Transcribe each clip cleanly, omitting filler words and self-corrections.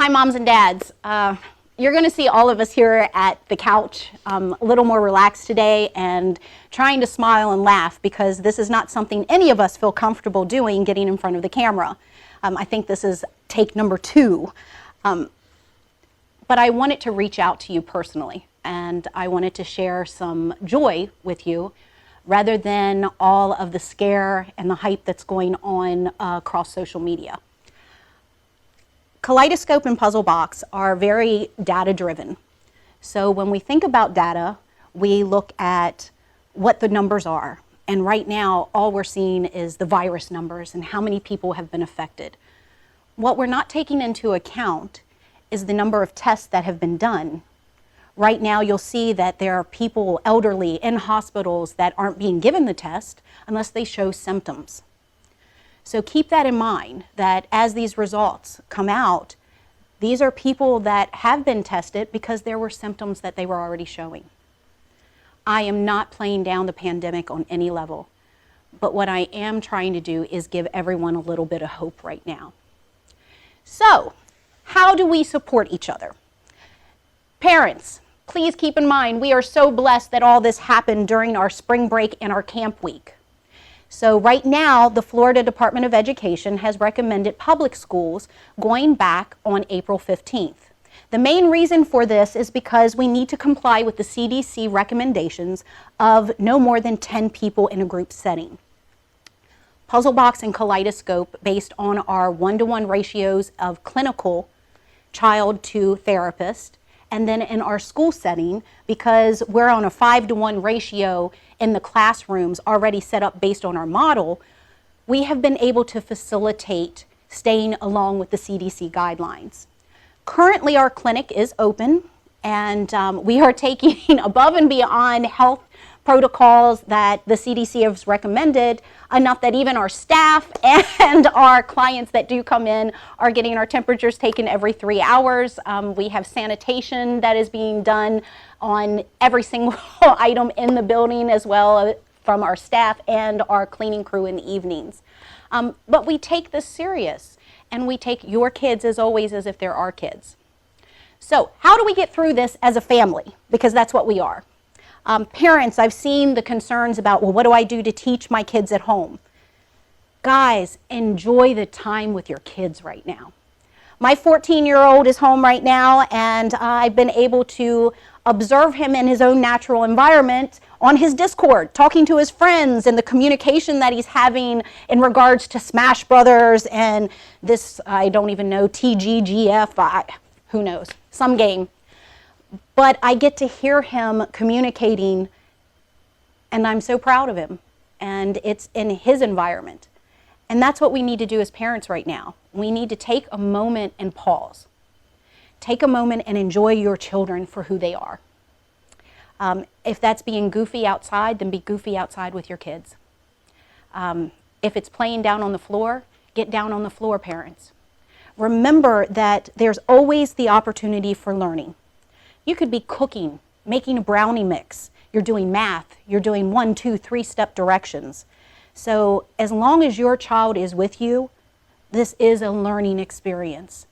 Hi, moms and dads. You're going to see all of us here at the couch a little more relaxed today and trying to smile and laugh because this is not something any of us feel comfortable doing, getting in front of the camera. I think this is take number 2. But I wanted to reach out to you personally, and I wanted to share some joy with you rather than all of the scare and the hype that's going on across social media. Kaleidoscope and Puzzlebox are very data-driven. So when we think about data, we look at what the numbers are. And right now, all we're seeing is the virus numbers and how many people have been affected. What we're not taking into account is the number of tests that have been done. Right now, you'll see that there are people, elderly, in hospitals that aren't being given the test unless they show symptoms. So keep that in mind, that as these results come out, these are people that have been tested because there were symptoms that they were already showing. I am not playing down the pandemic on any level, but what I am trying to do is give everyone a little bit of hope right now. So, how do we support each other? Parents, please keep in mind, we are so blessed that all this happened during our spring break and our camp week. So right now, the Florida Department of Education has recommended public schools going back on April 15th. The main reason for this is because we need to comply with the CDC recommendations of no more than 10 people in a group setting. Puzzlebox and Kaleidoscope, based on our 1-to-1 ratios of clinical child to therapist, and then in our school setting, because we're on a 5-to-1 ratio in the classrooms already set up based on our model, we have been able to facilitate staying along with the CDC guidelines. Currently, our clinic is open, and we are taking above and beyond health protocols that the CDC has recommended, enough that even our staff and our clients that do come in are getting our temperatures taken every 3 hours. We have sanitation that is being done on every single item in the building, as well from our staff and our cleaning crew in the evenings. But we take this serious, and we take your kids, as always, as if they're our kids. So how do we get through this as a family? Because that's what we are. Parents, I've seen the concerns about, well, what do I do to teach my kids at home? Guys, enjoy the time with your kids right now. My 14-year-old is home right now, and I've been able to observe him in his own natural environment on his Discord, talking to his friends and the communication that he's having in regards to Smash Brothers and this, I don't even know, TGGF, who knows, some game. But I get to hear him communicating, and I'm so proud of him. And it's in his environment. And that's what we need to do as parents right now. We need to take a moment and pause. Take a moment and enjoy your children for who they are. If that's being goofy outside, then be goofy outside with your kids. If it's playing down on the floor, get down on the floor, parents. Remember that there's always the opportunity for learning. You could be cooking, making a brownie mix. You're doing math. You're doing 1, 2, 3-step directions. So as long as your child is with you, this is a learning experience.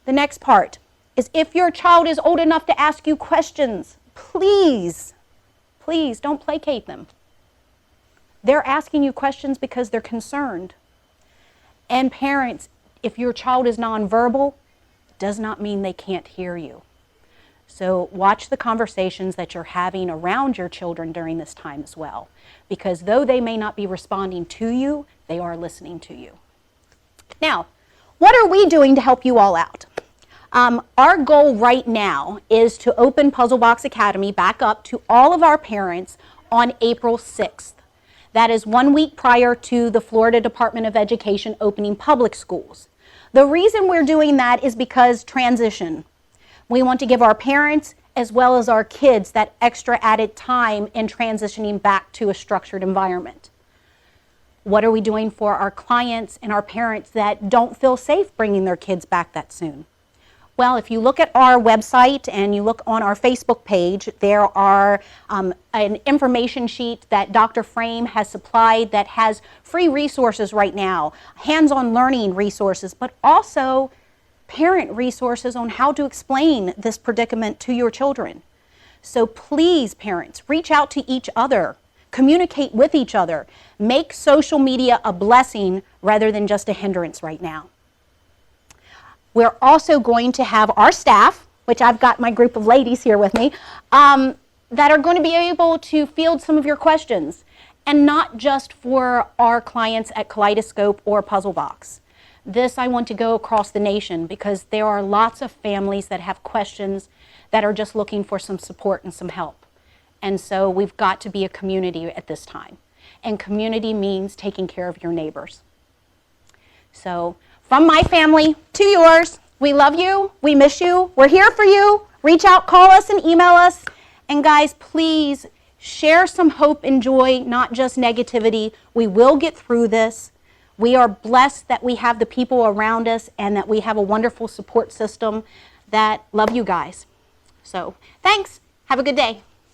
The next part is if your child is old enough to ask you questions, please don't placate them. They're asking you questions because they're concerned. And parents, if your child is nonverbal, does not mean they can't hear you. So watch the conversations that you're having around your children during this time as well. Because though they may not be responding to you, they are listening to you. Now, what are we doing to help you all out? Our goal right now is to open Puzzlebox Academy back up to all of our parents on April 6th. That is 1 week prior to the Florida Department of Education opening public schools. The reason we're doing that is because transition. We want to give our parents as well as our kids that extra added time in transitioning back to a structured environment. What are we doing for our clients and our parents that don't feel safe bringing their kids back that soon? Well, if you look at our website and you look on our Facebook page, there are an information sheet that Dr. Frame has supplied that has free resources right now, hands-on learning resources, but also parent resources on how to explain this predicament to your children. So please, parents, reach out to each other, communicate with each other, make social media a blessing rather than just a hindrance right now. We're also going to have our staff, which I've got my group of ladies here with me, that are going to be able to field some of your questions, and not just for our clients at Kaleidoscope or Puzzlebox. This I want to go across the nation because there are lots of families that have questions that are just looking for some support and some help. And so we've got to be a community at this time. And community means taking care of your neighbors. So from my family to yours, we love you, we miss you, we're here for you. Reach out, call us, and email us. And guys, please share some hope and joy, not just negativity. We will get through this. We are blessed that we have the people around us and that we have a wonderful support system that love you guys. So thanks. Have a good day.